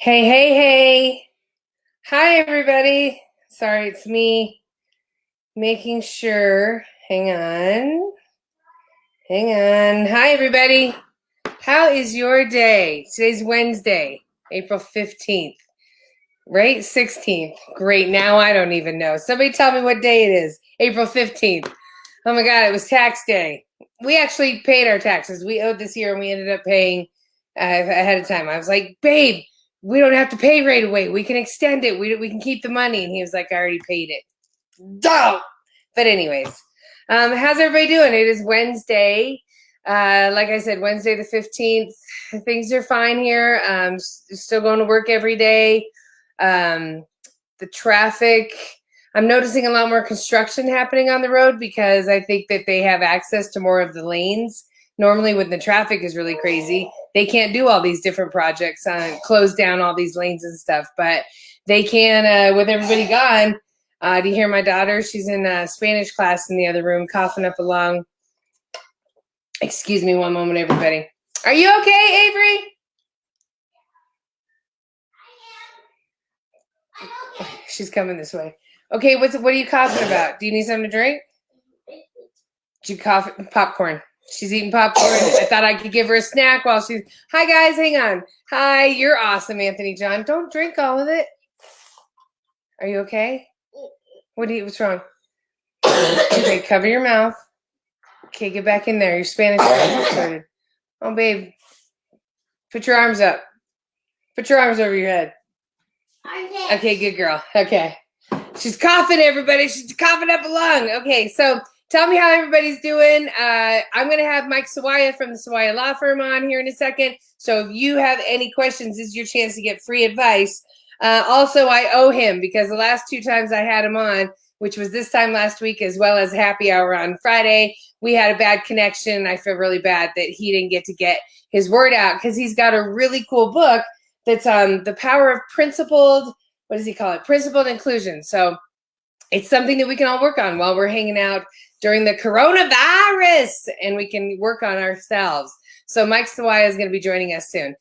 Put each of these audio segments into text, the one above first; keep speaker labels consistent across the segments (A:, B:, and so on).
A: Hey, hey, hey. Hi, everybody. Sorry, it's me making sure. Hang on. Hang on. Hi, everybody. How is your day? Today's Wednesday, April 15th, right? 16th. Great. Now I don't even know. Somebody tell me what day it is. April 15th. Oh my God, it was tax day. We actually paid our taxes. We owed this year and we ended up paying ahead of time. I was like, babe, we don't have to pay right away. We can extend it. We can keep the money. And he was like, I already paid it. Duh! But anyways, how's everybody doing? It is Wednesday. Like I said, Wednesday the 15th. Things are fine here. Still going to work every day. The traffic, I'm noticing a lot more construction happening on the road because I think that they have access to more of the lanes. Normally when the traffic is really crazy, they can't do all these different projects, close down all these lanes and stuff, but they can with everybody gone. Do you hear my daughter? She's in Spanish class in the other room, coughing up a lung. Excuse me one moment, everybody. Are you okay, Avery? She's coming this way. Okay, what are you coughing about? Do you need something to drink? Did you cough popcorn? She's eating popcorn. I thought I could give her a snack while she's. Hi guys, hang on. Hi, you're awesome, Anthony John. Don't drink all of it. Are you okay? What's wrong? Okay, cover your mouth. Okay, get back in there. Your Spanish started. Oh, babe. Put your arms up. Put your arms over your head. Okay, good girl. Okay. She's coughing, everybody. She's coughing up a lung. Okay, so tell me how everybody's doing. I'm going to have Mike Sawaya from the Sawaya Law Firm on here in a second. So if you have any questions, this is your chance to get free advice. Also, I owe him because the last two times I had him on, which was this time last week as well as happy hour on Friday, we had a bad connection. I feel really bad that he didn't get his word out because he's got a really cool book that's the power of principled, what does he call it? Principled inclusion. So it's something that we can all work on while we're hanging out during the coronavirus, and we can work on ourselves. So Mike Sawaya is going to be joining us soon.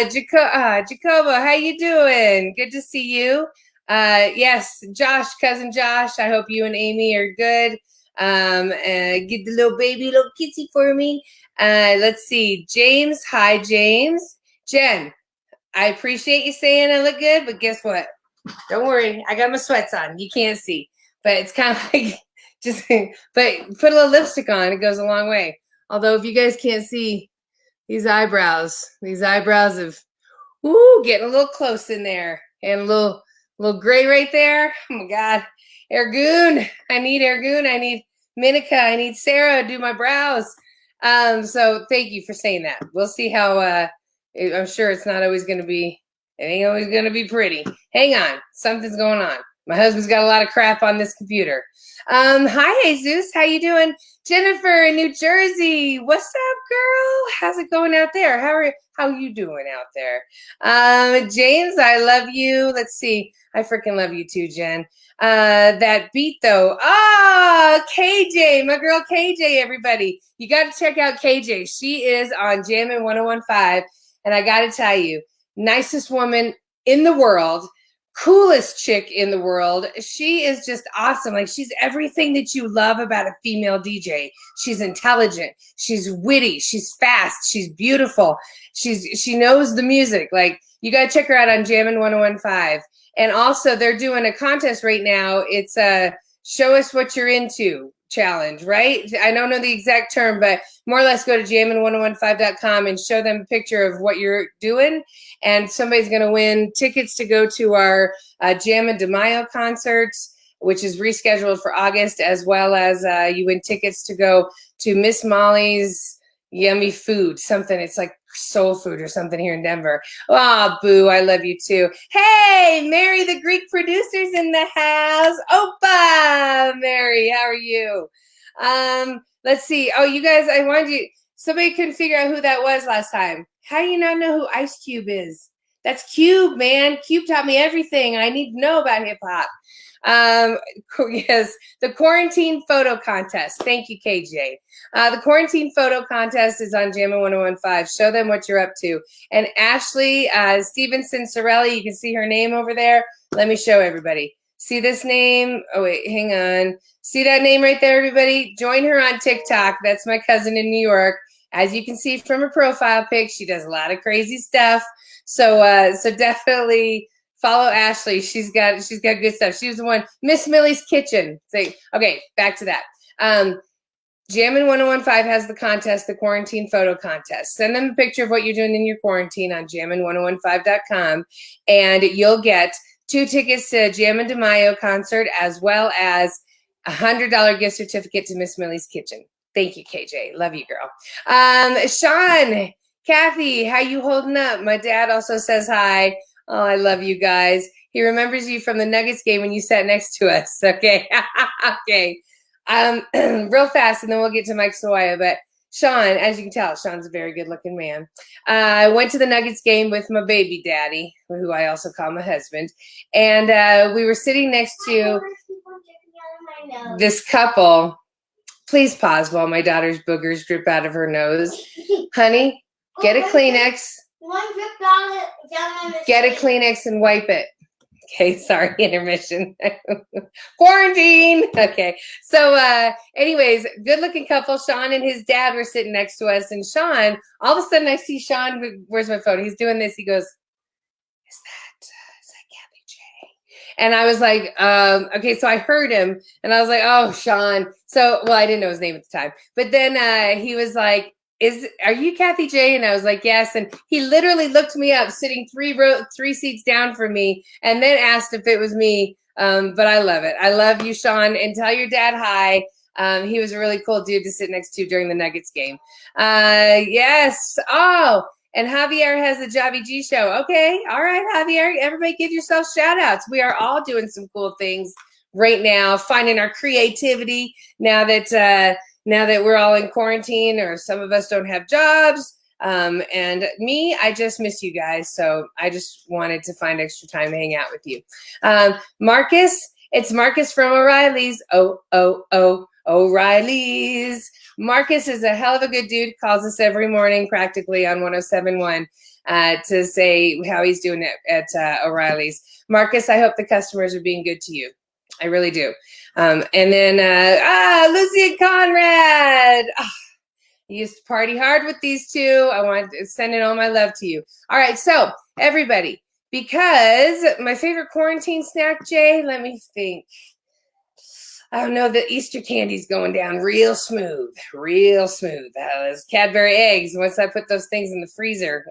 A: Jacobo, how you doing? Good to see you. Yes, Josh, cousin Josh, I hope you and Amy are good. Get the little baby, little kitsy for me. Let's see. James, hi, James. Jen, I appreciate you saying I look good, but guess what? Don't worry, I got my sweats on. You can't see, but it's kind of like but put a little lipstick on. It goes a long way. Although if you guys can't see these eyebrows of, getting a little close in there and a little gray right there. Oh my God, Ergoon. I need Ergoon. I need Minica. I need Sarah to do my brows. So thank you for saying that. We'll see how. I'm sure it's not always going to be. It ain't always going to be pretty. Hang on. Something's going on. My husband's got a lot of crap on this computer. Hi, Jesus. How you doing? Jennifer in New Jersey. What's up, girl? How's it going out there? How you doing out there? James, I love you. Let's see. I freaking love you too, Jen. That beat, though. KJ. My girl KJ, everybody. You got to check out KJ. She is on Jammin' 1015. And I got to tell you, nicest woman in the world, coolest chick in the world. She is just awesome. Like, she's everything that you love about a female DJ. She's intelligent, she's witty, she's fast, she's beautiful, she knows the music. Like, you gotta check her out on Jammin' 1015. And also they're doing a contest right now. It's a show us what you're into challenge, right? I don't know the exact term, but more or less go to jammin1015.com and show them a picture of what you're doing. And somebody's going to win tickets to go to our Jammin' de Mayo concerts, which is rescheduled for August, as well as you win tickets to go to Miss Molly's Yummy Food, something. It's like soul food or something here in Denver. Oh, boo, I love you too. Hey, Mary, the Greek producer's in the house. Opa, Mary, how are you? Let's see. Oh, you guys, I wanted you. Somebody couldn't figure out who that was last time. How do you not know who Ice Cube is? That's Cube, man. Cube taught me everything I need to know about hip hop. Yes, the quarantine photo contest. Thank you, KJ. The quarantine photo contest is on Jammin' 1015. Show them what you're up to. And Ashley Stephenson-Cirelli, you can see her name over there. Let me show everybody. See this name? Oh, wait, hang on. See that name right there, everybody? Join her on TikTok. That's my cousin in New York. As you can see from her profile pic, she does a lot of crazy stuff. So definitely follow Ashley. She's got good stuff. She was the one, Miss Millie's Kitchen. Okay, back to that. Jammin' 1015 has the contest, the quarantine photo contest. Send them a picture of what you're doing in your quarantine on jammin1015.com, and you'll get 2 tickets to Jammin' DeMaio concert, as well as a $100 gift certificate to Miss Millie's Kitchen. Thank you, KJ. Love you, girl. Sean, Kathie, how you holding up? My dad also says hi. Oh, I love you guys. He remembers you from the Nuggets game when you sat next to us. Okay. Okay. Real fast, and then we'll get to Mike Sawaya. But Sean, as you can tell, Sean's a very good-looking man. I went to the Nuggets game with my baby daddy, who I also call my husband. And we were sitting next to this couple. Please pause while my daughter's boogers drip out of her nose. Honey, get a Kleenex. Get a Kleenex and wipe it. Okay, sorry, intermission. Quarantine. Okay, so anyways, good-looking couple. Sean and his dad were sitting next to us, and Sean, all of a sudden I see Sean, where's my phone? He's doing this. He goes, is that Kathie J? And I was like, okay, so I heard him, and I was like, oh, Sean. So, well, I didn't know his name at the time. But then he was like, are you Kathie J? And I was like, yes. And he literally looked me up, sitting 3 seats down from me, and then asked if it was me. But I love it. I love you, Sean. And tell your dad hi. He was a really cool dude to sit next to during the Nuggets game. Yes. Oh, and Javier has the Javi G show. Okay. All right, Javier. Everybody give yourself shout outs. We are all doing some cool things right now, finding our creativity now that we're all in quarantine, or some of us don't have jobs. And me, I just miss you guys. So I just wanted to find extra time to hang out with you. Marcus, it's Marcus from O'Reilly's. O'Reilly's. Marcus is a hell of a good dude. Calls us every morning practically on 1071 to say how he's doing it at O'Reilly's. Marcus, I hope the customers are being good to you. I really do. And then, Lucy and Conrad. You used to party hard with these two. I want to send in all my love to you. All right, so everybody, because my favorite quarantine snack, Jay, let me think. I don't know, the Easter candy's going down real smooth, real smooth. Those Cadbury eggs, once I put those things in the freezer.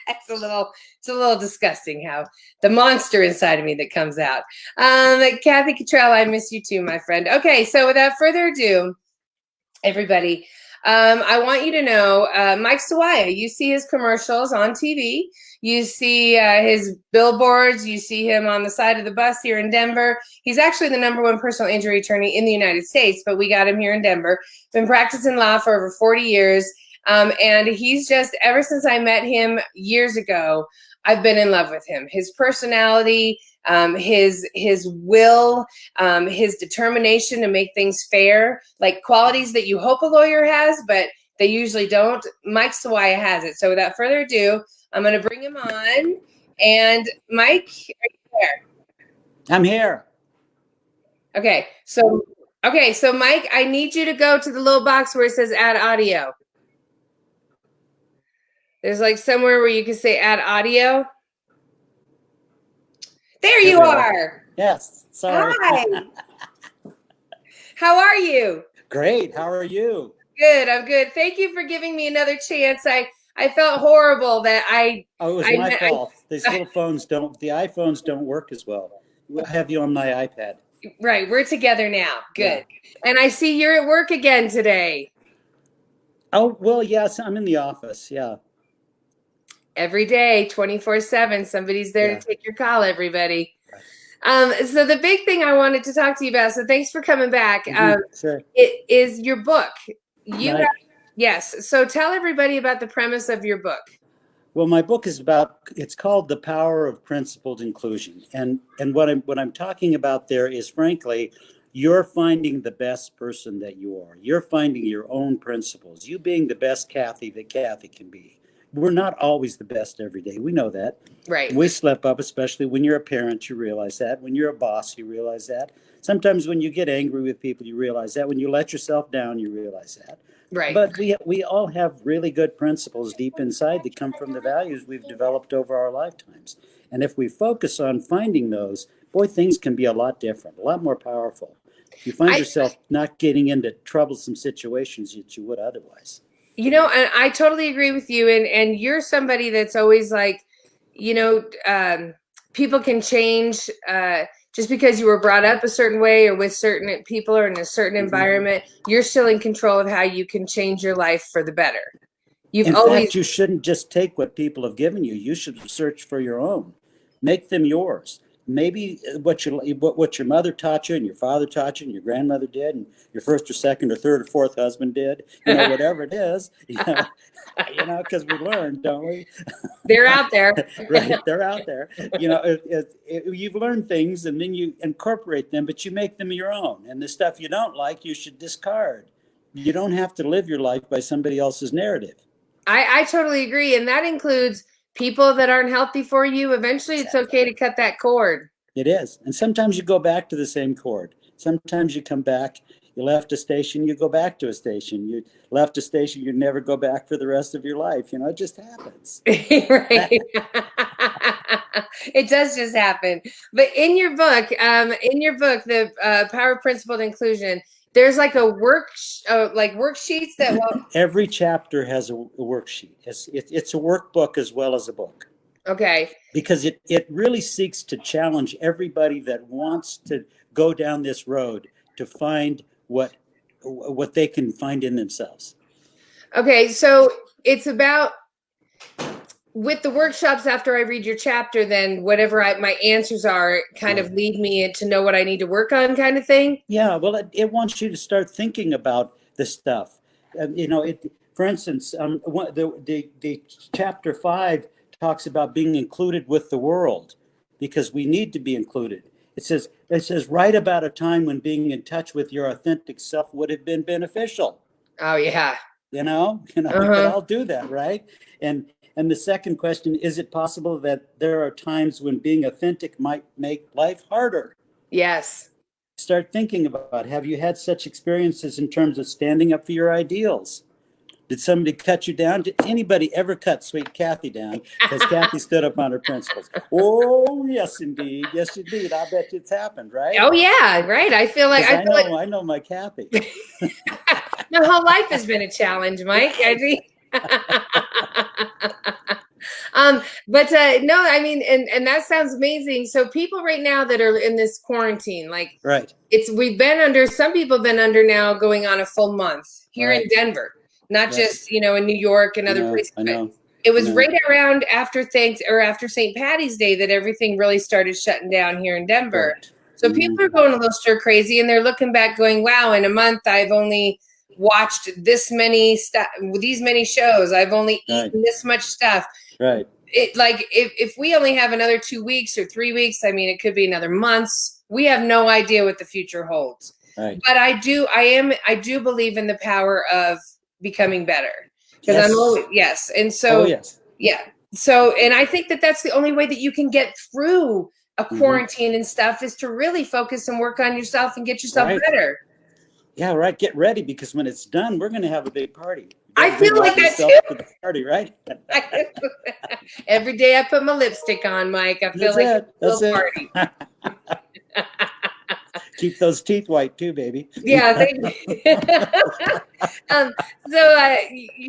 A: It's a little disgusting how the monster inside of me that comes out. Kathy Cottrell, I miss you too, my friend. Okay, so without further ado, everybody, I want you to know Mike Sawaya. You see his commercials on TV. You see his billboards. You see him on the side of the bus here in Denver. He's actually the #1 personal injury attorney in the United States, but we got him here in Denver. Been practicing law for over 40 years. And he's just, ever since I met him years ago, I've been in love with him. His personality, his will, his determination to make things fair, like qualities that you hope a lawyer has, but they usually don't. Mike Sawaya has it. So without further ado, I'm going to bring him on. And Mike, are you there?
B: I'm here.
A: Okay. So Mike, I need you to go to the little box where it says add audio. There's like somewhere where you can say add audio. There you are.
B: Yes. Sorry.
A: Hi. How are you?
B: Great. How are you?
A: Good. I'm good. Thank you for giving me another chance. I felt horrible that
B: it was my fault. These little phones the iPhones don't work as well. We'll have you on my iPad.
A: Right. We're together now. Good.
B: Yeah.
A: And I see you're at work again today.
B: Oh, well, yes. I'm in the office. Yeah.
A: Every day, 24/7, somebody's there to take your call, everybody. So the big thing I wanted to talk to you about, so thanks for coming back,
B: Sure.
A: it is your book. Yes. So tell everybody about the premise of your book.
B: Well, my book is it's called The Power of Principled Inclusion. And what I'm talking about there is, frankly, you're finding the best person that you are. You're finding your own principles. You being the best Kathie that Kathie can be. We're not always the best every day. We know that.
A: Right.
B: We slip up, especially when you're a parent, you realize that. When you're a boss, you realize that. Sometimes when you get angry with people, you realize that. When you let yourself down, you realize that.
A: Right.
B: But we all have really good principles deep inside that come from the values we've developed over our lifetimes. And if we focus on finding those, boy, things can be a lot different, a lot more powerful. You find yourself not getting into troublesome situations that you would otherwise.
A: You know, and I totally agree with you. And you're somebody that's always like, you know, people can change just because you were brought up a certain way or with certain people or in a certain environment. You're still in control of how you can change your life for the better.
B: In fact, you shouldn't just take what people have given you. You should search for your own. Make them yours. Maybe what your mother taught you and your father taught you and your grandmother did and your first or second or third or fourth husband did, you know, whatever it is, you know, because we learn, don't we?
A: They're out there.
B: Right, they're out there. You know, you've learned things and then you incorporate them, but you make them your own. And the stuff you don't like, you should discard. You don't have to live your life by somebody else's narrative.
A: I totally agree. And that includes people that aren't healthy for you. Eventually, it's okay to cut that cord.
B: It is. And sometimes you go back to the same cord. Sometimes you come back, you left a station, you go back to a station. You left a station, you never go back for the rest of your life. You know, it just happens.
A: Right. It does just happen. But in your book, The Power of Principled Inclusion, there's like worksheets that
B: every chapter has a worksheet. It's a workbook as well as a book.
A: Okay.
B: Because it really seeks to challenge everybody that wants to go down this road to find what they can find in themselves.
A: Okay, so it's about, with the workshops, after I read your chapter, then whatever my answers are kind of lead me to know what I need to work on, kind of thing.
B: Yeah, well, it wants you to start thinking about the stuff. You know, for instance, the chapter 5 talks about being included with the world because we need to be included. It says write about a time when being in touch with your authentic self would have been beneficial.
A: Oh yeah.
B: You know, we could all do that, right? And the second question, is it possible that there are times when being authentic might make life harder?
A: Yes.
B: Start thinking about, have you had such experiences in terms of standing up for your ideals? Did somebody cut you down? Did anybody ever cut sweet Kathie down? Because Kathie stood up on her principles. Oh, yes, indeed. Yes, indeed. I bet it's happened, right?
A: Oh, yeah, right. I feel like
B: I know my Kathie.
A: My whole life has been a challenge, Mike. I mean, no, I mean, and that sounds amazing. So people right now that are in this quarantine, like,
B: right,
A: some people have been under now going on a full month here in Denver, not just, you know, in New York and other places.
B: I know.
A: It was right around after St. Patty's Day that everything really started shutting down here in Denver. Right. So people are going a little stir crazy and they're looking back going, wow, in a month, I've only watched these many shows. I've only eaten this much stuff.
B: Right.
A: It like if we only have another 2 weeks or 3 weeks, I mean, it could be another month. We have no idea what the future holds. Right. But I do believe in the power of becoming better because and so so and I think that that's the only way that you can get through a quarantine and stuff is to really focus and work on yourself and get yourself better.
B: Yeah, right. Get ready because when it's done, we're going to have a big party.
A: I feel like that too.
B: For the party, right?
A: Every day I put my lipstick on, Mike. I feel like it's a little party.
B: Keep those teeth white too, baby.
A: Yeah.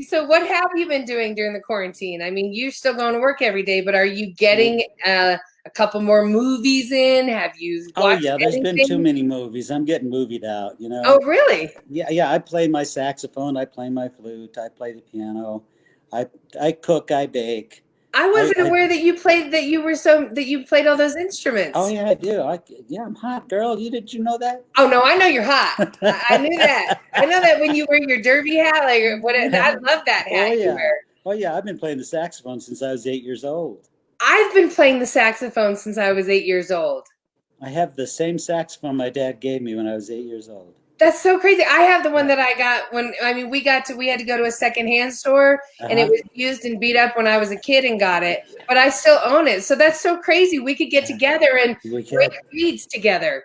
A: So what have you been doing during the quarantine? I mean, you're still going to work every day, but are you getting a couple more movies in? Have you watched
B: there's been too many movies. I'm getting movied out, you know.
A: Oh, really?
B: Yeah. I play my saxophone. I play my flute. I play the piano. I cook. I bake.
A: I wasn't aware that you played all those instruments.
B: Oh yeah, I do. I'm hot, girl. Did you know that?
A: Oh no, I know you're hot. I knew that. I know that when you wear your derby hat, like I love that hat you wear.
B: Oh yeah, I've been playing the saxophone since I was 8 years old.
A: I've been playing the saxophone since I was 8 years old.
B: I have the same saxophone my dad gave me when I was 8 years old.
A: That's so crazy. I have the one that I got we had to go to a secondhand store and it was used and beat up when I was a kid and got it, but I still own it. So that's so crazy. We could get together and break reeds together.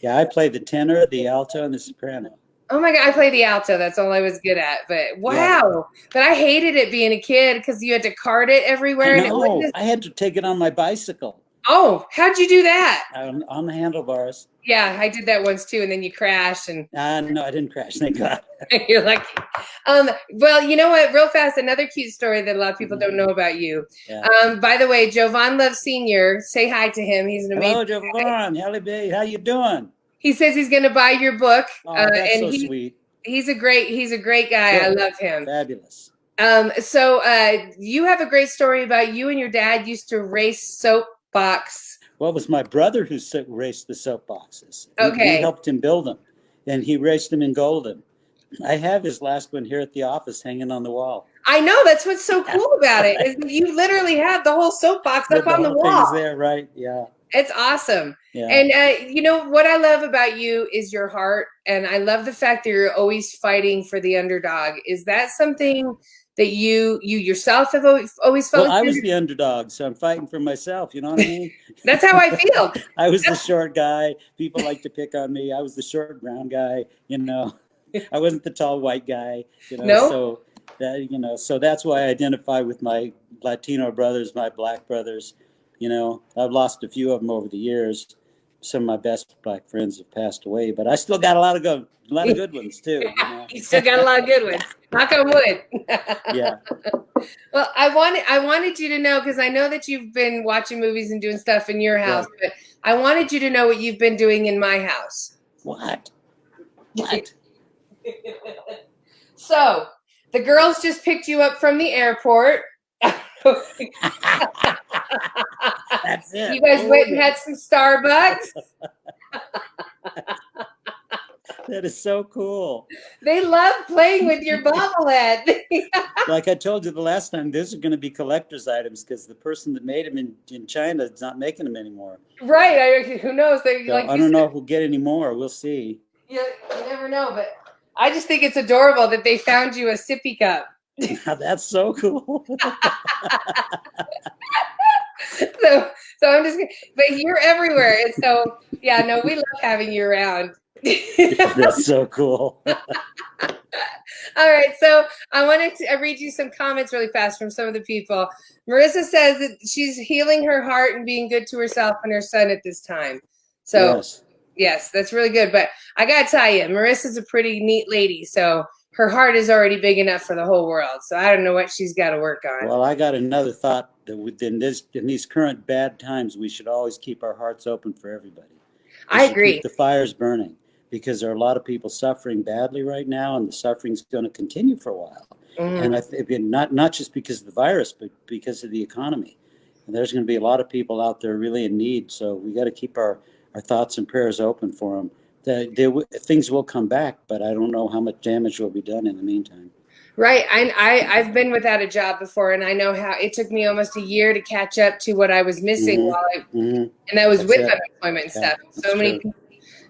B: Yeah, I play the tenor, the alto, and the soprano.
A: Oh my God, I play the alto. That's all I was good at. But wow. Yeah. But I hated it being a kid because you had to cart it everywhere.
B: I had to take it on my bicycle.
A: Oh, how'd you do that?
B: On the handlebars.
A: Yeah, I did that once too, and then you crashed. And
B: no, I didn't crash. Thank God.
A: You're lucky. Well, you know what? Real fast, another cute story that a lot of people don't know about you. Yeah. By the way, Jovan Love Sr., say hi to him. He's an amazing
B: Hello, Jovan. Hello, babe. How you doing?
A: He says he's going to buy your book.
B: Oh, that's so sweet.
A: He's a great guy. Good. I love him.
B: Fabulous.
A: So you have a great story about you and your dad used to race soapbox.
B: Well, it was my brother who raced the soapboxes.
A: Okay.
B: We helped him build them, and he raced them in Golden. I have his last one here at the office hanging on the wall.
A: I know. That's what's so cool about it is you literally have the whole soapbox up on the wall.
B: Thing's there, right? Yeah.
A: It's awesome. Yeah. And you know what I love about you is your heart, and I love the fact that you're always fighting for the underdog. Is that something that you yourself have always felt?
B: Well, I was the underdog, so I'm fighting for myself. You know what I mean?
A: That's how I feel.
B: I was the short guy. People like to pick on me. I was the short brown guy. You know, I wasn't the tall white guy. You know,
A: no.
B: So that so that's why I identify with my Latino brothers, my black brothers. You know, I've lost a few of them over the years. Some of my best black friends have passed away, but I still got a lot of good ones too. You know?
A: You still got a lot of good ones. Knock on wood.
B: Yeah.
A: Well, I wanted you to know, because I know that you've been watching movies and doing stuff in your house, but I wanted you to know what you've been doing in my house.
B: What?
A: So the girls just picked you up from the airport.
B: That's it.
A: You guys went and had some Starbucks.
B: That is so cool.
A: They love playing with your bobblehead.
B: Like I told you the last time, these are going to be collector's items because the person that made them in China is not making them anymore.
A: Right. Who knows? I
B: don't know if we'll get any more. We'll see.
A: You never know, but I just think it's adorable that they found you a sippy cup.
B: That's so cool.
A: So I'm just, but you're everywhere, and so yeah, no, we love having you around.
B: That's so cool.
A: All right, so I wanted to read you some comments really fast from some of the people. Marissa says that she's healing her heart and being good to herself and her son at this time. So yes, that's really good. But I gotta tell you, Marissa's a pretty neat lady, so her heart is already big enough for the whole world. So I don't know what she's got to work on.
B: Well, I got another thought that in these current bad times, we should always keep our hearts open for everybody.
A: I agree.
B: Keep the fires burning because there are a lot of people suffering badly right now, and the suffering's going to continue for a while. And I think not just because of the virus, but because of the economy. And there's going to be a lot of people out there really in need. So we got to keep our thoughts and prayers open for them. Things will come back, but I don't know how much damage will be done in the meantime.
A: Right. I've been without a job before, and I know how it took me almost a year to catch up to what I was missing and that was with unemployment and stuff. So many people.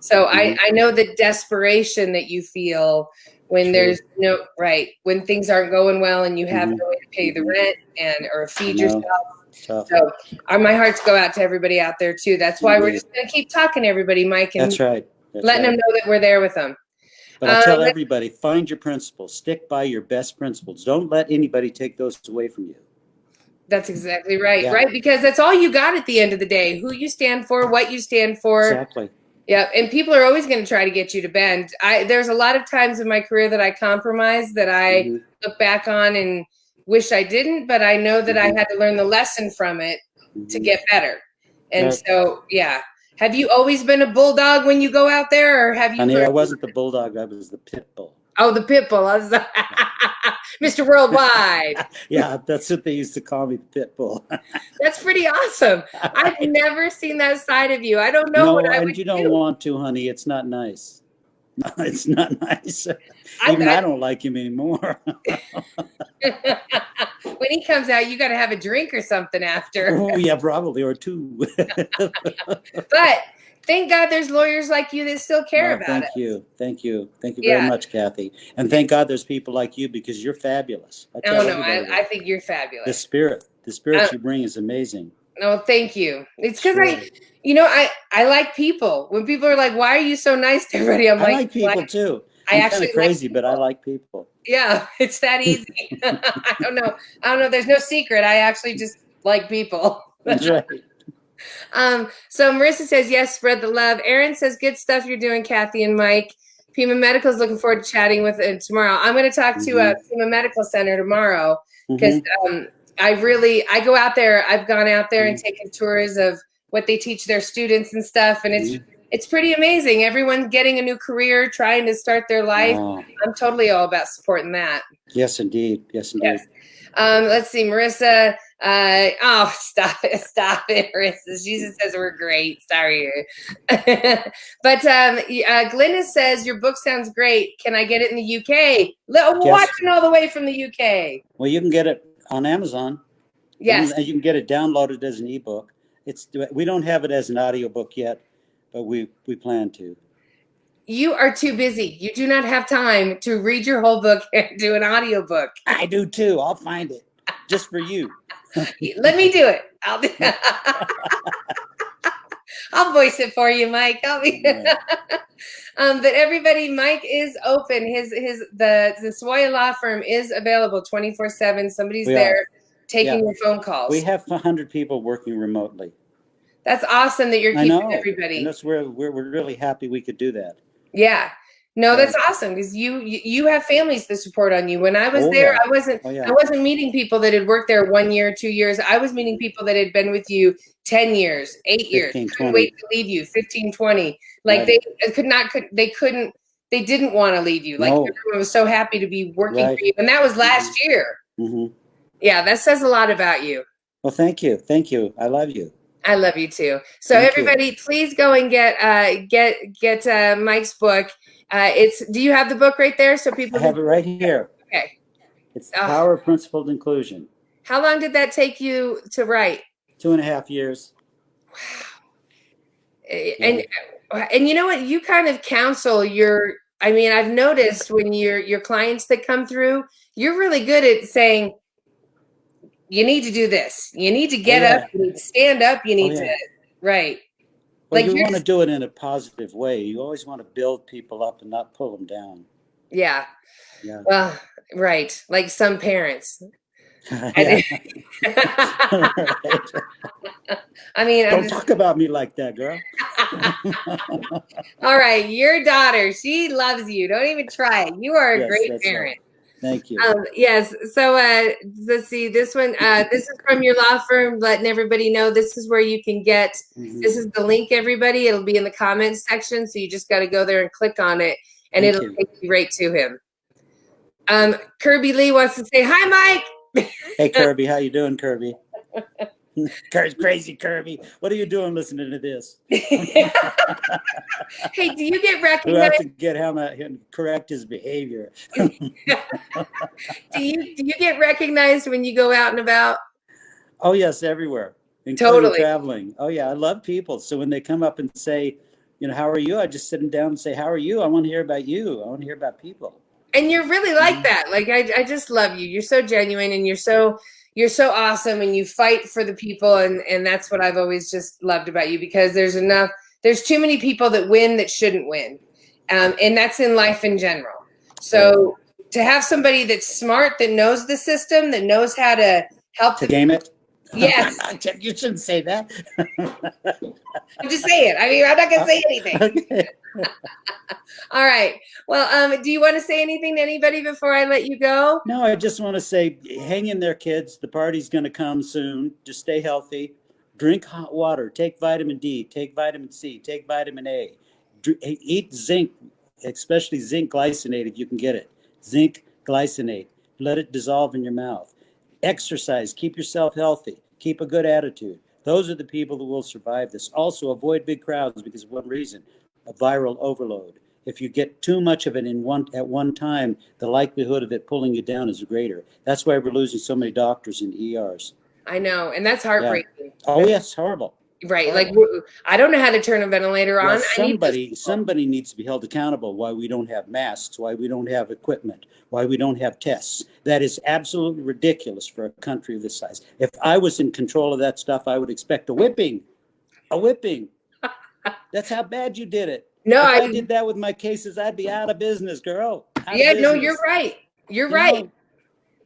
A: So I know the desperation that you feel when there's when things aren't going well and you have no way to pay the rent or feed yourself. Tough. So my hearts go out to everybody out there too. That's why we're just going to keep talking to everybody, Mike. And
B: that's right.
A: Letting them know that we're there with them.
B: But I tell everybody, find your principles. Stick by your best principles. Don't let anybody take those away from you.
A: That's exactly right, right? Because that's all you got at the end of the day. Who you stand for, what you stand for.
B: Exactly.
A: Yeah, and people are always going to try to get you to bend. There's a lot of times in my career that I compromised that I look back on and wish I didn't, but I know that I had to learn the lesson from it to get better. And so, yeah. Have you always been a bulldog when you go out there, or have you?
B: Honey, I wasn't the bulldog. I was the pit bull.
A: Oh, the pit bull. I was Mr. Worldwide.
B: Yeah, that's what they used to call me, the pit bull.
A: That's pretty awesome. I've never seen that side of you. I don't know what
B: No,
A: I
B: and
A: would
B: you don't
A: do.
B: want to, honey. It's not nice. No, it's not nice.
A: I,
B: Even I don't like him anymore.
A: when he comes out, you got to have a drink or something after.
B: Oh, yeah, probably, or two.
A: But thank God there's lawyers like you that still care about
B: thank
A: it.
B: you. Thank you. Thank you
A: Yeah.
B: very much, Kathie. And thank God there's people like you, because you're fabulous. I tell everybody
A: I think you're fabulous.
B: the spirit you bring is amazing.
A: No, thank you. It's because
B: Sure.
A: I like people. When people are like, "Why are you so nice to everybody?" I'm
B: I like people too. I'm kind of crazy, but I like people.
A: Yeah, it's that easy. I don't know. There's no secret. I actually just like people.
B: That's right.
A: So Marissa says, yes, spread the love. Erin says, good stuff you're doing, Kathie and Mike. Pima Medical is looking forward to chatting with him tomorrow. I'm going to talk to Pima Medical Center tomorrow because I go out there. I've gone out there and taken tours of what they teach their students and stuff. And it's pretty amazing. Everyone's getting a new career, trying to start their life.
B: Wow.
A: I'm totally all about supporting that.
B: Yes, indeed. Yes, indeed.
A: Yes. Let's see, Marissa. Stop it, Marissa. She just says we're great. Sorry. But Glennis says your book sounds great. Can I get it in the UK? Watching all the way from the UK.
B: Well, you can get it on Amazon.
A: Yes.
B: And you can get it downloaded as an ebook. We don't have it as an audiobook yet, but we plan to. You
A: are too busy. You do not have time to read your whole book and do an audiobook.
B: I do too. I'll find it just for you.
A: Let me do it. I'll voice it for you, Mike. But everybody, Mike is open. The Sawaya Law Firm is available 24/7. Somebody's there taking your phone calls.
B: We have 100 people working remotely.
A: That's awesome that you're keeping everybody.
B: And that's where we're really happy we could do that.
A: Yeah. No, that's awesome because you have families to support on you. When I was there, I wasn't meeting people that had worked there 1 year, 2 years. I was meeting people that had been with you 10 years, 8 years,
B: 15,
A: couldn't wait to leave you, 15, 20. Like they didn't want to leave you. Like everyone was so happy to be working for you. And that was last year. Yeah, that says a lot about you.
B: Well, thank you. Thank you. I love you.
A: I love you too. So everybody, please go and get Mike's book. Do you have the book right there so people?
B: I have it right here.
A: Okay.
B: It's The Power of Principled Inclusion.
A: How long did that take you to write?
B: 2.5 years.
A: Wow. And you know what? You kind of counsel I've noticed when your clients that come through, you're really good at saying, you need to do this. You need to get up. You need to stand up. You need to, right.
B: Well, you want to do it in a positive way. You always want to build people up and not pull them down.
A: Yeah.
B: Yeah.
A: Well, right. Like some parents.
B: I
A: mean,
B: don't talk about me like that, girl.
A: All right. Your daughter, she loves you. Don't even try it. You are a great parent.
B: Right. Thank you.
A: Yes. So let's see. This one. This is from your law firm, letting everybody know this is where you can get. This is the link, everybody. It'll be in the comments section, so you just got to go there and click on it, and it'll take you right to him. Kirby Lee wants to say hi, Mike.
B: Hey, Kirby. How you doing, Kirby? Crazy Kirby. What are you doing listening to this?
A: Hey, do you get recognized?
B: We have to get him and correct his behavior.
A: Do you get recognized when you go out and about?
B: Oh, yes, everywhere. Including traveling. Oh, yeah, I love people. So when they come up and say, how are you? I just sit them down and say, how are you? I want to hear about you. I want to hear about people.
A: And you're really like that. Like, I just love you. You're so genuine and you're so awesome and you fight for the people. And that's what I've always just loved about you because there's too many people that win that shouldn't win. And that's in life in general. So to have somebody that's smart, that knows the system, that knows how to help
B: to game it.
A: Yes.
B: You shouldn't say that.
A: I'm just saying. I mean, I'm not going to say anything. Okay. All right. Well, do you want to say anything to anybody before I let you go?
B: No, I just want to say, hang in there, kids. The party's going to come soon. Just stay healthy. Drink hot water. Take vitamin D. Take vitamin C. Take vitamin A. Eat zinc especially zinc glycinate if you can get it. Zinc glycinate. Let it dissolve in your mouth. Exercise. Keep yourself healthy. Keep a good attitude. Those are the people that will survive this. Also, avoid big crowds because of one reason, a viral overload. If you get too much of it at one time, the likelihood of it pulling you down is greater. That's why we're losing so many doctors in ERs.
A: I know, and that's
B: Yeah.
A: heartbreaking.
B: Oh, yes, horrible.
A: Right.
B: Horrible.
A: Like, I don't know how to turn a ventilator on.
B: Well, somebody needs to be held accountable why we don't have masks, why we don't have equipment, why we don't have tests. That is absolutely ridiculous for a country of this size. If I was in control of that stuff, I would expect a whipping. A whipping. That's how bad you did it.
A: No,
B: if I did that with my cases, I'd be out of business, girl.
A: No, you're right. You're right.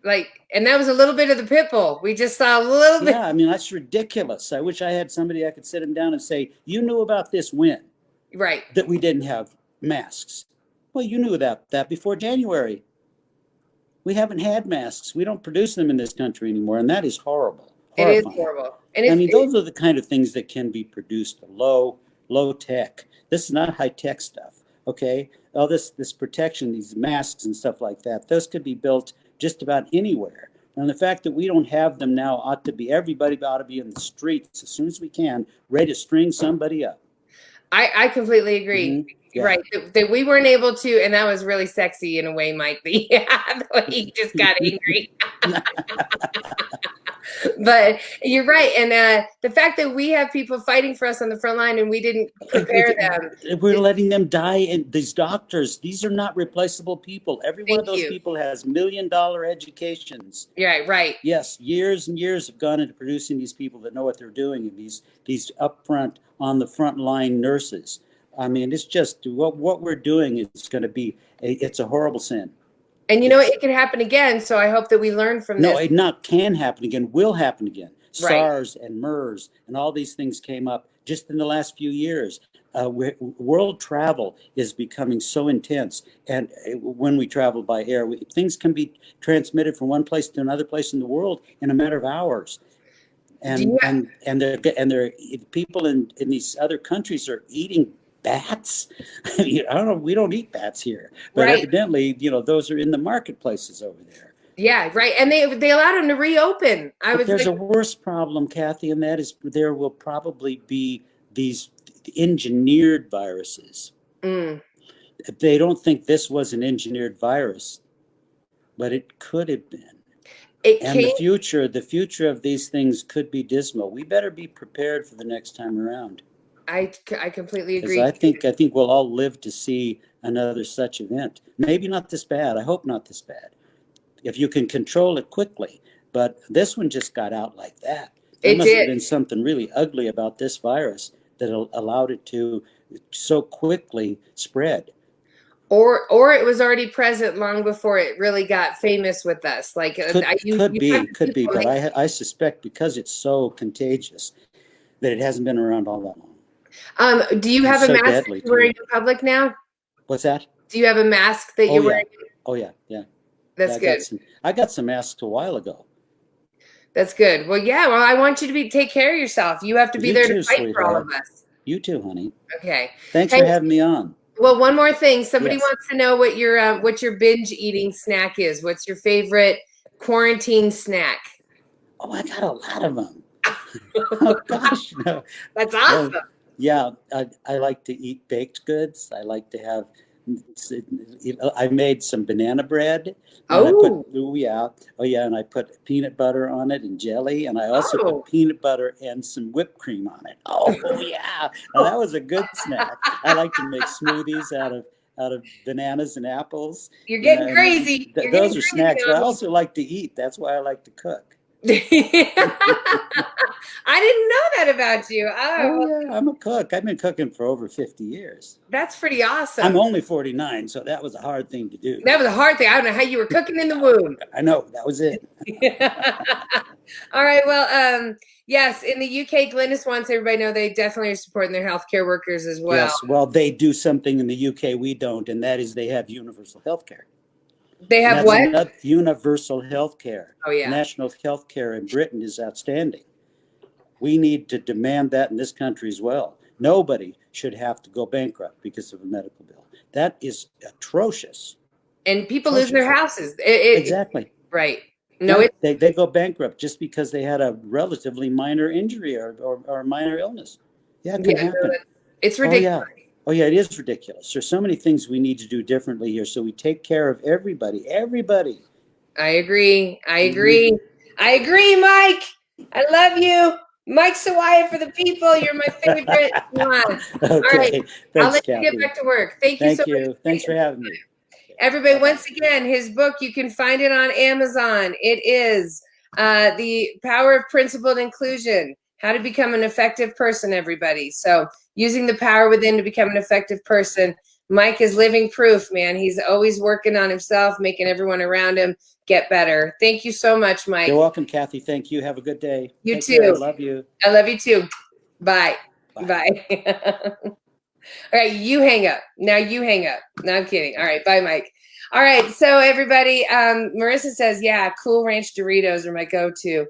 A: Like, and that was a little bit of the pit bull. We just saw a little bit.
B: Yeah, I mean, that's ridiculous. I wish I had somebody I could sit him down and say, you knew about this when?
A: Right.
B: That we didn't have masks. Well, you knew that before January. We haven't had masks. We don't produce them in this country anymore, and that is horrible.
A: Horrifying. It is horrible. And
B: I mean, those are the kind of things that can be produced low tech. This is not high tech stuff, okay? All this protection, these masks and stuff like that, those could be built just about anywhere. And the fact that we don't have them now everybody ought to be in the streets as soon as we can, ready to string somebody up.
A: I completely agree. Mm-hmm. Yeah. Right. That we weren't able to, and that was really sexy in a way, Mike. The way he just got angry. But you're right. And the fact that we have people fighting for us on the front line and we didn't prepare them.
B: We're letting them die. And these doctors, these are not replaceable people. Every one of those people has $1 million educations.
A: Yeah, right.
B: Yes, years and years have gone into producing these people that know what they're doing, and these upfront, on the front line nurses. I mean, it's just what we're doing is going to be, it's a horrible sin.
A: And you know, it can happen again. So I hope that we learn from this.
B: No, it not can happen again, will happen again. Right. SARS and MERS and all these things came up just in the last few years. World travel is becoming so intense. And when we travel by air, things can be transmitted from one place to another place in the world in a matter of hours. And they're people in these other countries are eating bats. I don't know. We don't eat bats here, but evidently, those are in the marketplaces over there.
A: Yeah, right. And they allowed them to reopen.
B: There's a worse problem, Kathie, and that is there will probably be these engineered viruses. They don't think this was an engineered virus, but it could have been. The future of these things could be dismal. We better be prepared for the next time around.
A: I completely agree.
B: I think we'll all live to see another such event. Maybe not this bad. I hope not this bad. If you can control it quickly. But this one just got out like that. There must have been something really ugly about this virus that allowed it to so quickly spread.
A: Or it was already present long before it really got famous with us. Like could
B: be. But I suspect because it's so contagious that it hasn't been around all that long.
A: Do you have a mask that you're wearing in public now?
B: What's that?
A: Do you have a mask that you're wearing?
B: Oh, yeah.
A: That's good.
B: I got some masks a while ago.
A: That's good. Well, yeah. Well, I want you to take care of yourself. You have to be there to fight for all of us.
B: You too, honey.
A: Okay.
B: Thanks for having me on.
A: Well, one more thing. Somebody wants to know what your binge eating snack is. What's your favorite quarantine snack?
B: Oh, I got a lot of them. Oh gosh, no.
A: That's awesome.
B: Yeah, I like to eat baked goods. I like to have. I made some banana bread. And I put peanut butter on it and jelly, and I also put peanut butter and some whipped cream on it. Oh yeah, now, that was a good snack. I like to make smoothies out of bananas and apples.
A: You're getting crazy.
B: Those are snacks, but I also like to eat. That's why I like to cook.
A: I didn't know that about you.
B: Oh, yeah, I'm a cook. I've been cooking for over 50 years.
A: That's pretty awesome.
B: I'm only 49, so that was a hard thing to do.
A: That was a hard thing. I don't know how you were cooking in the womb.
B: I know. That was it.
A: All right. Well, yes, in the UK, Glynis wants everybody to know they definitely are supporting their healthcare workers as well.
B: Yes. Well, they do something in the UK we don't, and that is they have universal health care.
A: They have what?
B: Universal health care.
A: Oh, yeah.
B: National health care in Britain is outstanding. We need to demand that in this country as well. Nobody should have to go bankrupt because of a medical bill. That is atrocious.
A: And people lose their houses.
B: Exactly.
A: Right. No,
B: yeah, they go bankrupt just because they had a relatively minor injury or minor illness. Yeah, it can happen.
A: It's ridiculous.
B: Oh yeah, it is ridiculous. There's so many things we need to do differently here, so we take care of everybody. Everybody.
A: I agree, Mike. I love you. Mike Sawaya for the people. You're my favorite. Come on.
B: Okay.
A: All right.
B: Thanks,
A: I'll let
B: Kathie.
A: you get back to work. Thank you so much.
B: Thanks for having me.
A: Everybody, once again, his book, you can find it on Amazon. It is The Power of Principled Inclusion, How to Become an Effective Person, everybody. So using the power within to become an effective person. Mike is living proof, man. He's always working on himself, making everyone around him get better. Thank you so much, Mike.
B: You're welcome, Kathie. Thank you. Have a good day.
A: You too.
B: Care. I love you.
A: I love you too. Bye. Bye. All right, you hang up. Now you hang up. No, I'm kidding. All right, bye, Mike. All right, so everybody, Marissa says, yeah, Cool Ranch Doritos are my go-to.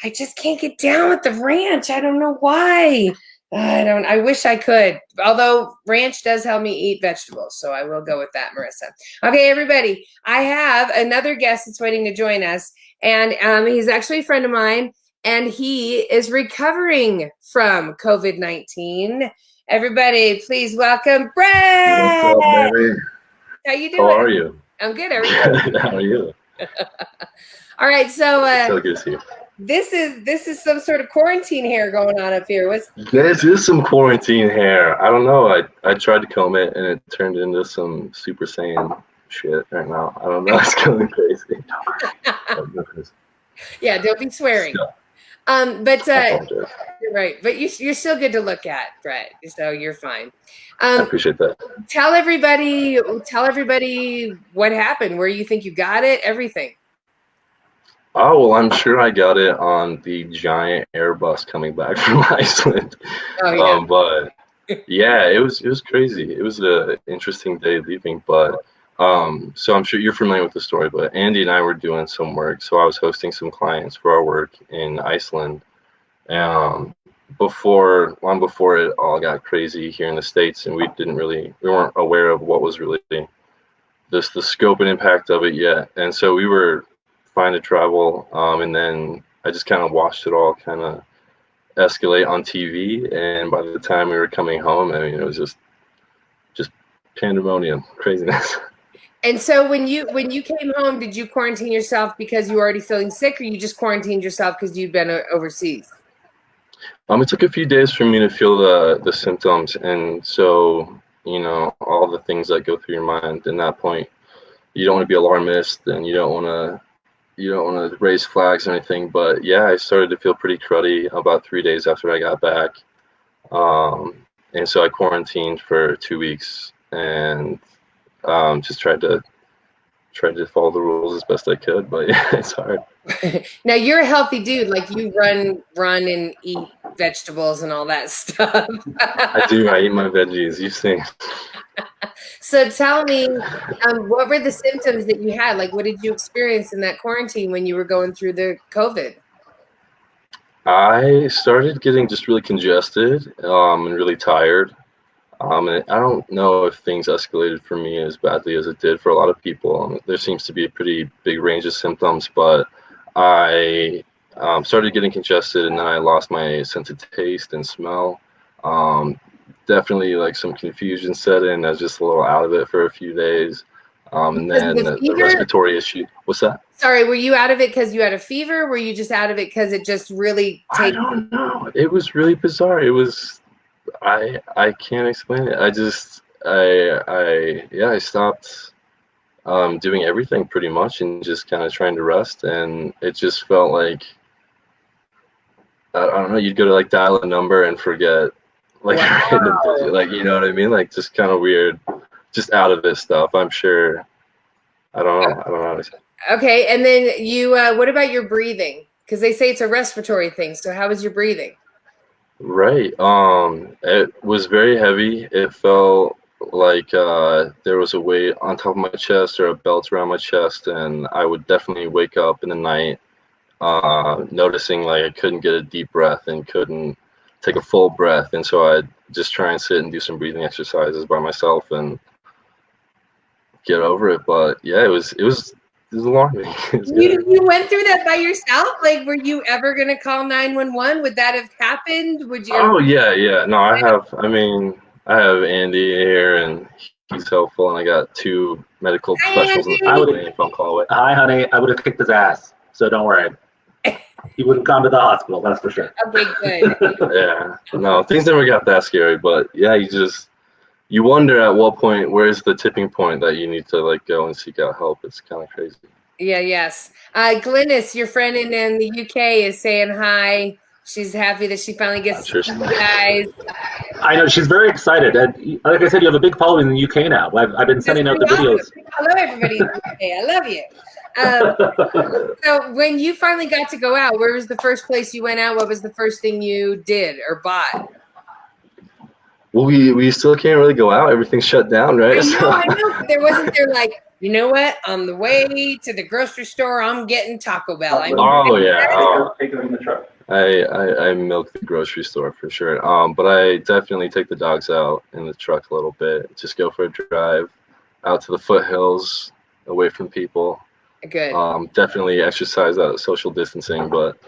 A: I just can't get down with the ranch. I don't know why. I wish I could. Although ranch does help me eat vegetables, so I will go with that, Marissa. Okay, everybody, I have another guest that's waiting to join us, and he's actually a friend of mine, and he is recovering from COVID-19. Everybody, please welcome Brad.
C: What's up, baby?
A: How you doing?
C: How are you?
A: I'm good. How are you?
C: How are you?
A: All right, so
C: So good to see you.
A: This is some sort of quarantine hair going on up here.
C: This is some quarantine hair. I don't know. I tried to comb it and it turned into some Super Saiyan shit right now. I don't know. It's going crazy.
A: Yeah, don't be swearing. But you're right. But you're still good to look at, Brett. So you're fine.
C: I appreciate that.
A: Tell everybody what happened, where you think you got it, everything.
C: Oh, well, I'm sure I got it on the giant Airbus coming back from Iceland.
A: Oh, yeah.
C: But yeah, it was crazy. It was an interesting day leaving, but so I'm sure you're familiar with the story, but Andy and I were doing some work. So I was hosting some clients for our work in Iceland. Before it all got crazy here in the States, and we weren't aware of what was really the scope and impact of it yet. And so we were fine to travel, and then I just kind of watched it all kind of escalate on TV, and by the time we were coming home, I mean, it was just pandemonium, craziness.
A: And so when you came home, did you quarantine yourself because you were already feeling sick, or you just quarantined yourself because you'd been overseas?
C: It took a few days for me to feel the symptoms, and so, you know, all the things that go through your mind in that point. You don't want to be alarmist, and you don't want to raise flags or anything, but yeah, I started to feel pretty cruddy about 3 days after I got back. And so I quarantined for 2 weeks and just tried to follow the rules as best I could, but yeah, it's hard.
A: Now you're a healthy dude, like you run and eat vegetables and all that stuff.
C: I do. I eat my veggies. You've seen.
A: So tell me, what were the symptoms that you had? Like, what did you experience in that quarantine when you were going through the COVID?
C: I started getting just really congested and really tired. And I don't know if things escalated for me as badly as it did for a lot of people. There seems to be a pretty big range of symptoms, but I started getting congested, and then I lost my sense of taste and smell. Definitely like some confusion set in. I was just a little out of it for a few days. And then the respiratory issue. What's that?
A: Sorry, were you out of it because you had a fever? Were you just out of it because it just really
C: I don't know. It was really bizarre. It was, I can't explain it. I stopped doing everything pretty much and just kind of trying to rest. And it just felt like, I don't know, you'd go to like dial a number and forget like a random digit, like, you know what I mean? Like just kind of weird, just out of this stuff. I'm sure. I don't know.
A: Okay, and then you, what about your breathing? Because they say it's a respiratory thing. So how was your breathing?
C: Right. It was very heavy. It felt like there was a weight on top of my chest or a belt around my chest, and I would definitely wake up in the night noticing like I couldn't get a deep breath and couldn't take a full breath, and so I'd just try and sit and do some breathing exercises by myself, and get over it. But yeah, it was alarming.
A: You went through that by yourself? Like, were you ever gonna call 911? Would that have happened? Would you?
C: Oh yeah. No, I have Andy here, and he's helpful, and I got 2 medical professionals in the family. Phone call away.
D: Hi, honey. I would have kicked his ass, so don't worry. He wouldn't come to the hospital, that's for sure.
A: Okay, good.
C: Yeah, no, things never got that scary, but yeah, you wonder at what point, where's the tipping point that you need to like go and seek out help. It's kind of crazy.
A: Yeah, yes. Glynis, your friend in the UK, is saying hi. She's happy that she finally gets to see you guys.
D: I know, she's very excited. And like I said, you have a big following in the UK now. I've been sending out the videos.
A: Hello, everybody in the UK. I love you. So when you finally got to go out, where was the first place you went out? What was the first thing you did or bought?
C: Well, we still can't really go out. Everything's shut down, right?
A: I know. But there like, you know what? On the way to the grocery store, I'm getting Taco Bell.
D: Take it in the truck.
C: I milk the grocery store for sure. But I definitely take the dogs out in the truck a little bit. Just go for a drive out to the foothills, away from people.
A: Good.
C: Definitely exercise that social distancing, but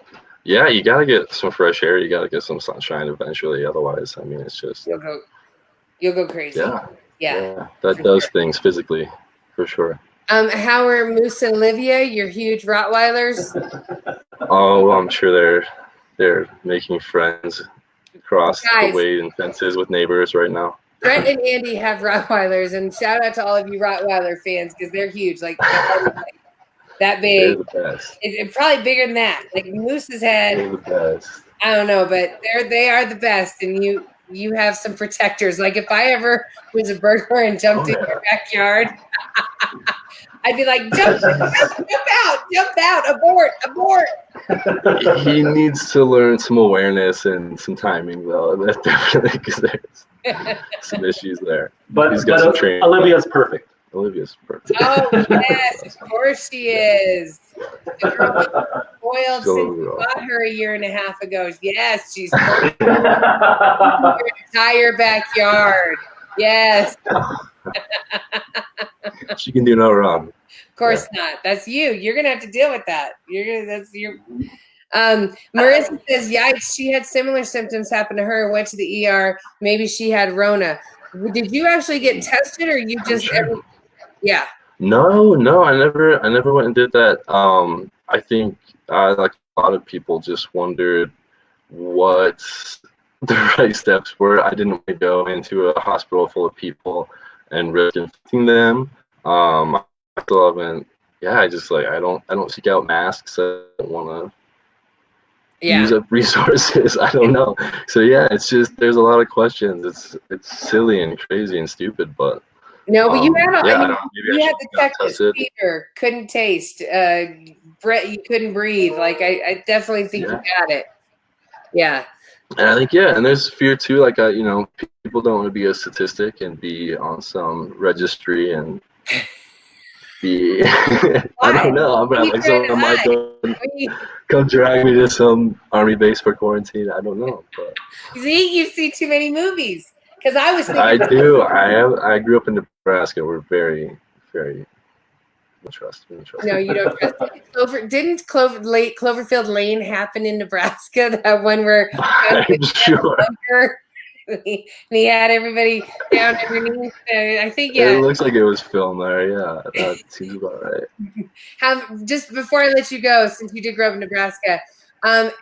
C: yeah, you gotta get some fresh air. You gotta get some sunshine eventually. Otherwise, I mean, it's just
A: you'll go crazy. Yeah.
C: That does things physically, for sure.
A: How are Moose and Olivia, your huge Rottweilers?
C: Oh, I'm sure they're making friends across the way and fences with neighbors right now.
A: Brett and Andy have Rottweilers, and shout out to all of you Rottweiler fans because they're huge. Like that big.
C: They're the best.
A: It's probably bigger than that. Like Moose's head.
C: They're the best.
A: I don't know, but they are the best, and you have some protectors. Like if I ever was a burglar and jumped in your backyard, I'd be like, jump out, abort.
C: He needs to learn some awareness and some timing, though. That's definitely because there's some issues there.
D: But
C: he's got some training.
D: Olivia's perfect.
C: Olivia's perfect.
A: Oh yes, of course she is. The girl was spoiled since you got her a year and a half ago. Yes, she's spoiled. Your entire backyard. Yes.
C: She can do no wrong.
A: Of course not. That's you. You're gonna have to deal with that. That's your. Marissa says, "Yikes! She had similar symptoms happen to her. Went to the ER. Maybe she had Rona. Did you actually get tested, or you just?" Yeah.
C: No, I never went and did that. I think like a lot of people just wondered what the right steps were. I didn't want to go into a hospital full of people and risk infecting them. I still haven't. Yeah, I just like I don't seek out masks. I don't want to use up resources. I don't know. So yeah, it's just there's a lot of questions. It's silly and crazy and stupid, but.
A: No, but you had you had the Texas fever, couldn't taste, Brett, you couldn't breathe. Like I definitely think you got it. Yeah.
C: And I think and there's fear too. Like people don't want to be a statistic and be on some registry and be. I don't know. I'm like someone might come drag me to some army base for quarantine. I don't know. But.
A: See, you see too many movies. Because I was thinking.
C: I do. I grew up in Nebraska. We're very, very trust.
A: No, you don't trust. Didn't Cloverfield Lane happen in Nebraska? That one where
C: I'm sure.
A: He had everybody down underneath. I think
C: It looks like it was filmed there. Yeah, that seems about right.
A: Just before I let you go, since you did grow up in Nebraska.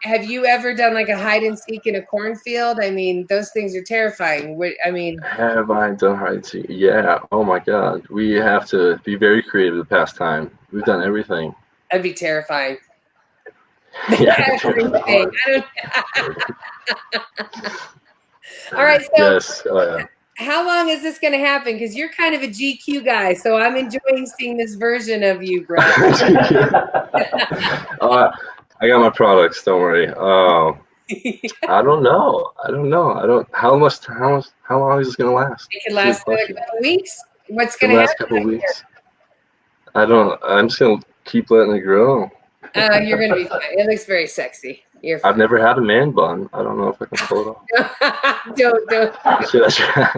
A: Have you ever done like a hide and seek in a cornfield? I mean, those things are terrifying.
C: Have I done hide and seek? Yeah. Oh my God. We have to be very creative the past time. We've done everything.
A: That'd be terrifying.
C: Yeah.
A: All right. So
C: yes.
A: how long is this going to happen? Because you're kind of a GQ guy, so I'm enjoying seeing this version of you, bro.
C: I got my products. Don't worry. I don't know. How long is this gonna last?
A: It can last for like a couple weeks. What's gonna happen?
C: Couple weeks. I'm just gonna keep letting it grow.
A: You're gonna be fine. It looks very sexy. You're fine.
C: I've never had a man bun. I don't know if I can pull it off.
A: Don't.
C: Should I try?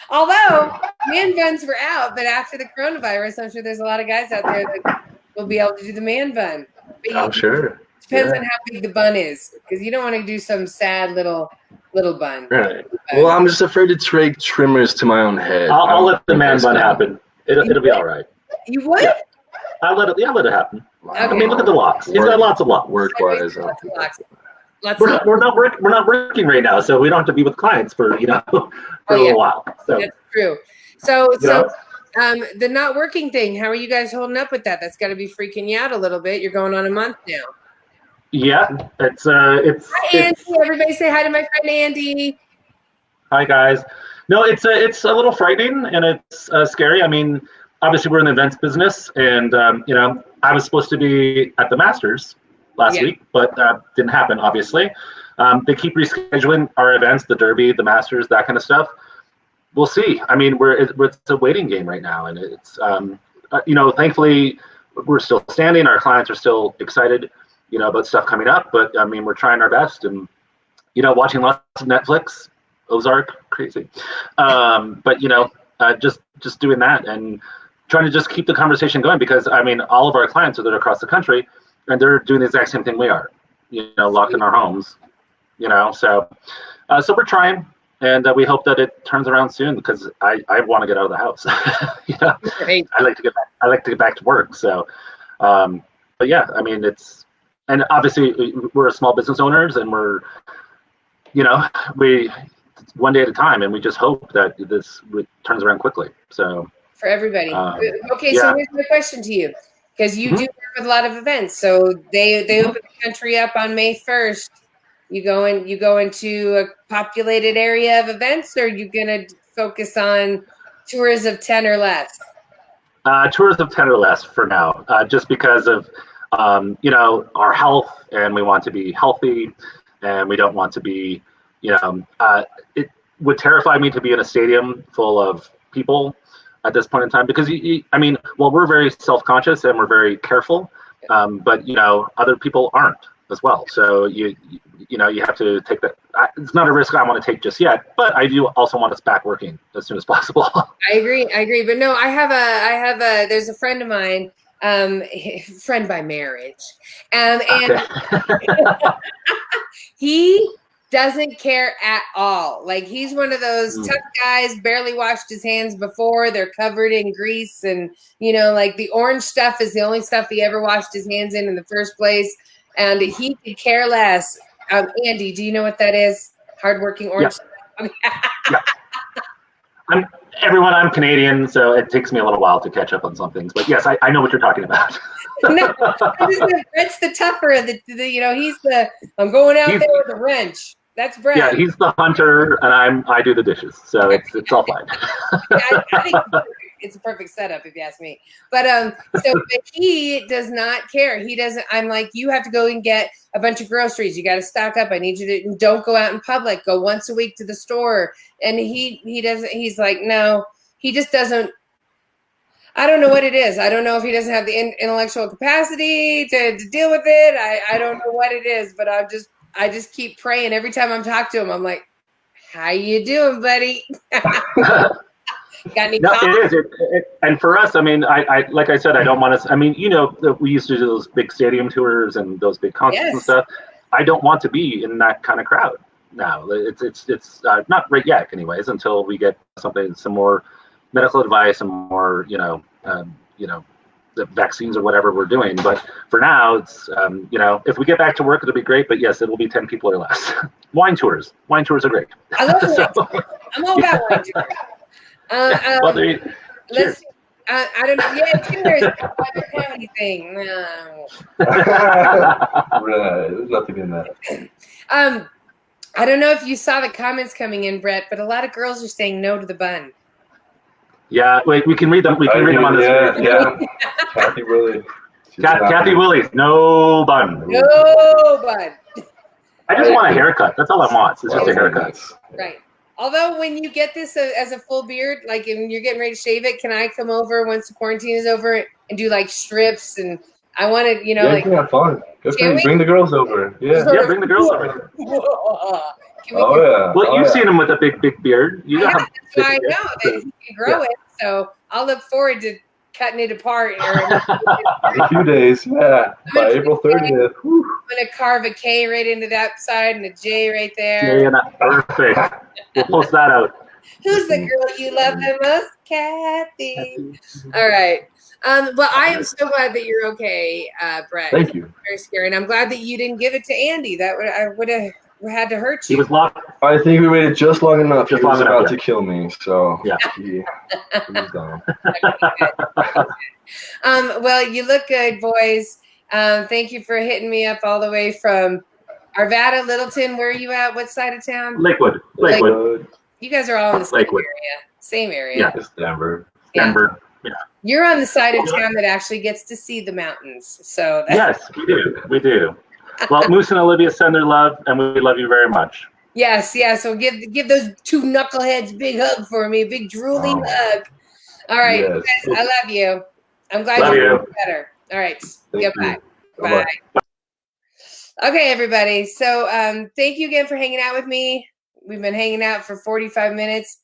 A: Although man buns were out, but after the coronavirus, I'm sure there's a lot of guys out there that will be able to do the man bun.
C: I'm sure.
A: Depends on how big the bun is, because you don't want to do some sad little bun.
C: Right. Well, I'm just afraid to trade trimmers to my own head.
D: I'll let the man bun happen. It'll be all right.
A: You would?
D: Yeah. I'll let it happen.
C: Wow.
D: I mean, look at the locks. He's got lots of locks.
C: Work-wise.
D: We're not working right now, so we don't have to be with clients for a little while. So
A: that's true. So the not working thing, how are you guys holding up with that? That's got to be freaking you out a little bit. You're going on a month now.
D: Yeah, it's
A: hi, Andy. Everybody say hi to my friend Andy.
D: Hi guys. No, it's a little frightening and it's scary. I mean, obviously we're in the events business, and I was supposed to be at the Masters last week, but didn't happen. Obviously, they keep rescheduling our events, the Derby, the Masters, that kind of stuff. We'll see. I mean, it's a waiting game right now, and it's thankfully we're still standing. Our clients are still excited, about stuff coming up. But I mean, we're trying our best, and watching lots of Netflix, Ozark, crazy. But just doing that and trying to just keep the conversation going, because I mean, all of our clients are across the country, and they're doing the exact same thing we are, locked in our homes, So we're trying. And we hope that it turns around soon, because I want to get out of the house. I like to get back to work. So, but yeah, I mean, and obviously we're small business owners, and we're, we one day at a time, and we just hope that this turns around quickly. So
A: for everybody. Okay, so here's my question to you, because you do work with a lot of events. So they open the country up on May 1st. You go into a populated area of events, or are you going to focus on tours of 10 or less?
D: Tours of 10 or less for now, just because of, our health, and we want to be healthy, and we don't want to be, it would terrify me to be in a stadium full of people at this point in time, because we're very self-conscious and we're very careful, but other people aren't as well. So you have to take that. It's not a risk I want to take just yet, but I do also want us back working as soon as possible.
A: I agree. But no, there's a friend of mine, friend by marriage, and he doesn't care at all. Like, he's one of those tough guys, barely washed his hands before. They're covered in grease, and like the orange stuff is the only stuff he ever washed his hands in the first place. And he could care less. Andy, do you know what that is? Hardworking orange.
D: Yeah. I'm Canadian, so it takes me a little while to catch up on some things. But yes, I know what you're talking about.
A: No, Brett's the tougher of the he's the, I'm going out there with a wrench. That's Brett.
D: Yeah, he's the hunter, and I do the dishes. So it's all fine.
A: I think it's a perfect setup, if you ask me. But but he does not care. He doesn't. I'm like, you have to go and get a bunch of groceries. You got to stock up. I need you to, don't go out in public. Go once a week to the store. And he doesn't. He's like, no. He just doesn't. I don't know what it is. I don't know if he doesn't have the intellectual capacity to deal with it. I don't know what it is. But I just keep praying. Every time I'm talking to him, I'm like, how you doing, buddy? Got any coffee?
D: It is. And for us, I mean, I like I said, I don't want to. I mean, we used to do those big stadium tours and those big concerts and stuff. I don't want to be in that kind of crowd now. It's not right yet, anyways, until we get some more medical advice and more, the vaccines or whatever we're doing. But for now, it's if we get back to work, it'll be great. But yes, it will be 10 people or less. Wine tours are great.
A: I love wine tours. I'm all about wine tours. Let's. I don't know. Yeah, cheers. What's the comedy thing? No.
C: Right. There's nothing in that.
A: I don't know if you saw the comments coming in, Brett, but a lot of girls are saying no to the bun.
D: Yeah, wait, we can read them. We can read them on the screen.
C: Yeah. Kathie Willie.
D: Kathie Willie, no bun.
A: No bun.
D: I just want a haircut. That's all I want. It's just a haircut.
A: Right. Although when you get this as a full beard, like when you're getting ready to shave it, can I come over once the quarantine is over and do like strips? And I want to,
C: yeah, like, have fun. Bring the girls over. Yeah,
D: bring the girls over.
A: Can we
C: Oh yeah.
D: Well,
C: Oh,
D: you've
C: yeah.
D: seen him with a big beard. You know
A: Yeah,
D: how
A: that's
D: big
A: why I
D: a beard
A: know that
D: is.
A: he can grow it. So I'll look forward to cutting it apart. Or
C: In a few days, yeah. By April 30th. Whew.
A: I'm gonna carve a K right into that side and a J right there.
D: Yeah, perfect. We'll post that out.
A: Who's the girl you love the most? Kathy. All right. Well, I am so glad that you're okay, Brett.
C: Thank you.
A: Very scary, and I'm glad that you didn't give it to Andy. That would have had to hurt
D: He
A: you.
D: was locked.
C: I think we waited just long enough.
D: Just
C: He was
D: long enough,
C: about
D: yeah.
C: to kill me, so
D: Yeah.
C: he was gone.
A: Well, you look good, boys. Thank you for hitting me up all the way from Arvada, Littleton. Where are you at? What side of town?
D: Lakewood.
A: You guys are all in the same
D: Lakewood.
A: area. Same area.
D: Yeah.
C: It's Denver.
A: Yeah.
D: Denver. Yeah.
A: You're on the side of town that actually gets to see the mountains. So
D: Yes, we do. We do. Well, Moose and Olivia send their love, and we love you very much.
A: yes. So give those two knuckleheads a big hug for me, a big drooling hug. All right,
C: Yes.
A: guys, I love you. I'm glad
D: Love
A: you're
D: you.
A: better. All right,
C: Thank
A: goodbye.
C: you. Bye-bye.
A: Bye. Okay, everybody. So thank you again for hanging out with me. We've been hanging out for 45 minutes.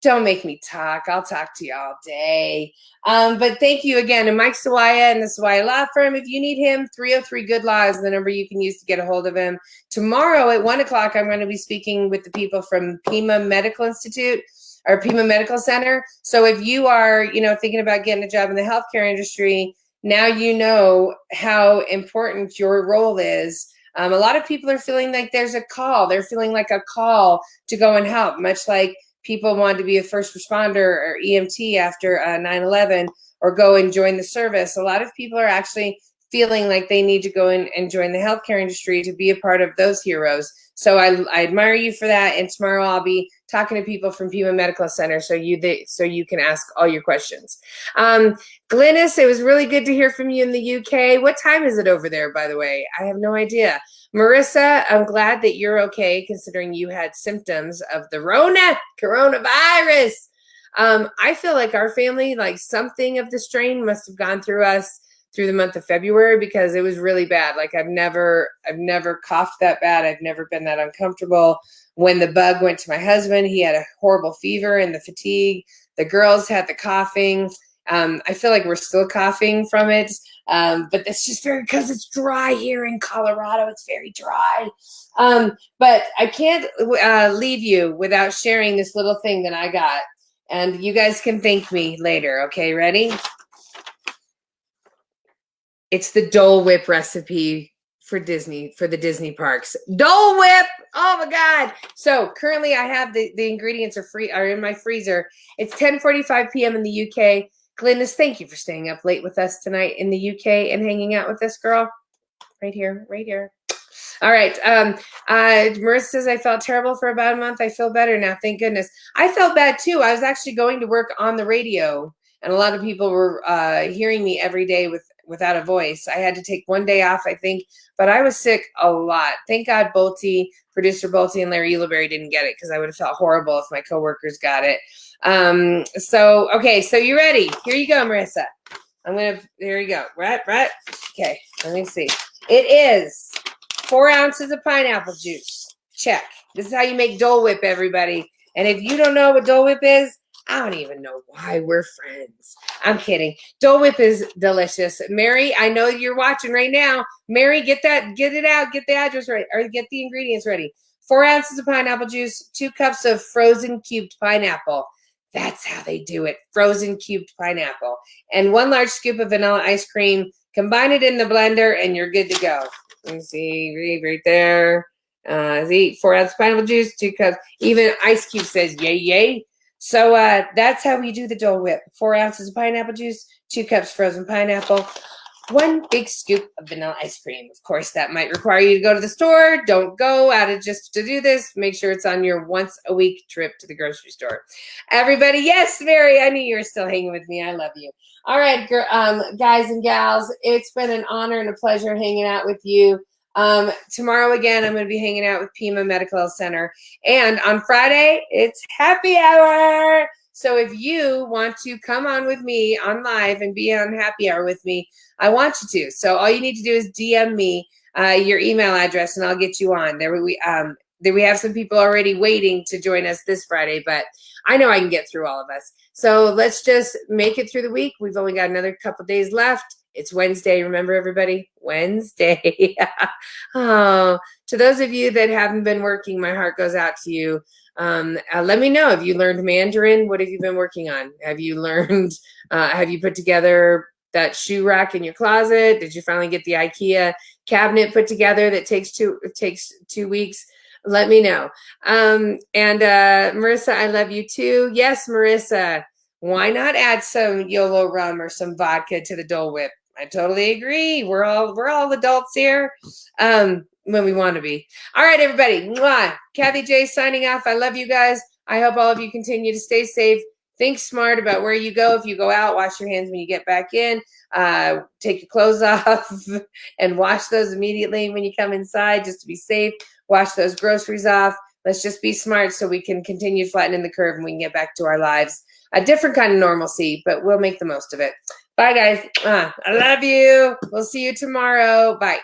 A: Don't make me talk. I'll talk to you all day. But thank you again to Mike Sawaya and the Sawaya Law Firm. If you need him, 303 Good Law is the number you can use to get a hold of him. Tomorrow at 1 o'clock, I'm going to be speaking with the people from Pima Medical Institute or Pima Medical Center. So if you are, thinking about getting a job in the healthcare industry, now you know how important your role is. A lot of people are feeling like there's a call. They're feeling like a call to go and help, much like people wanted to be a first responder or EMT after 9/11 or go and join the service. A lot of people are actually feeling like they need to go in and join the healthcare industry to be a part of those heroes. So I admire you for that. And tomorrow I'll be talking to people from Pima Medical Center so you can ask all your questions. Glynis, it was really good to hear from you in the UK. What time is it over there, by the way? I have no idea. Marissa, I'm glad that you're okay considering you had symptoms of the coronavirus. I feel like our family, like something of the strain must have gone through us through the month of February because it was really bad. Like I've never coughed that bad. I've never been that uncomfortable. When the bug went to my husband, he had a horrible fever and the fatigue. The girls had the coughing. I feel like we're still coughing from it. But it's just because it's dry here in Colorado. It's very dry. But I can't leave you without sharing this little thing that I got. And you guys can thank me later. Okay, ready? It's the Dole Whip recipe for the Disney parks. Dole Whip! Oh my God. So currently I have the ingredients are in my freezer. It's 10:45 p.m. in the UK. Glynis, thank you for staying up late with us tonight in the UK and hanging out with this girl. Right here. All right. Marissa says, I felt terrible for about a month. I feel better now. Thank goodness. I felt bad too. I was actually going to work on the radio and a lot of people were hearing me every day without a voice. I had to take one day off, I think, but I was sick a lot. Thank God producer Bolte and Larry Uliberry didn't get it because I would have felt horrible if my coworkers got it. So you ready? Here you go, Marissa. Here you go. Right. Okay, let me see. It is 4 ounces of pineapple juice. Check. This is how you make Dole Whip, everybody. And if you don't know what Dole Whip is, I don't even know why we're friends. I'm kidding. Dole Whip is delicious. Mary, I know you're watching right now. Mary, get it out. Get the address right, or get the ingredients ready. 4 ounces of pineapple juice, 2 cups of frozen cubed pineapple. That's how they do it. Frozen cubed pineapple. And 1 large scoop of vanilla ice cream. Combine it in the blender and you're good to go. Let me see, right there. 4 ounces of pineapple juice, 2 cups. Even Ice Cube says yay, yay. So that's how we do the Dole Whip. 4 ounces of pineapple juice, 2 cups frozen pineapple, 1 big scoop of vanilla ice cream. Of course, that might require you to go to the store. Don't go out of just to do this. Make sure it's on your once-a-week trip to the grocery store. Everybody, yes, Mary, I knew you were still hanging with me. I love you. All right, guys and gals, it's been an honor and a pleasure hanging out with you. Tomorrow again, I'm going to be hanging out with Pima Medical Center. And on Friday, it's happy hour. So if you want to come on with me on live and be on happy hour with me, I want you to. So all you need to do is DM me your email address and I'll get you on. we have some people already waiting to join us this Friday, but I know I can get through all of us. So let's just make it through the week. We've only got another couple days left. It's Wednesday. Remember, everybody? Wednesday. Oh, to those of you that haven't been working, my heart goes out to you. Let me know. Have you learned Mandarin? What have you been working on? Have you learned, have you put together that shoe rack in your closet? Did you finally get the IKEA cabinet put together that takes 2 weeks? Let me know. And Marissa, I love you too. Yes, Marissa, why not add some YOLO rum or some vodka to the Dole Whip? I totally agree. We're all adults here. When we want to be. All right, everybody. Mwah. Kathie J signing off. I love you guys. I hope all of you continue to stay safe. Think smart about where you go. If you go out, wash your hands when you get back in. Take your clothes off and wash those immediately when you come inside, just to be safe. Wash those groceries off. Let's just be smart so we can continue flattening the curve and we can get back to our lives. A different kind of normalcy, but we'll make the most of it. Bye, guys. I love you. We'll see you tomorrow. Bye.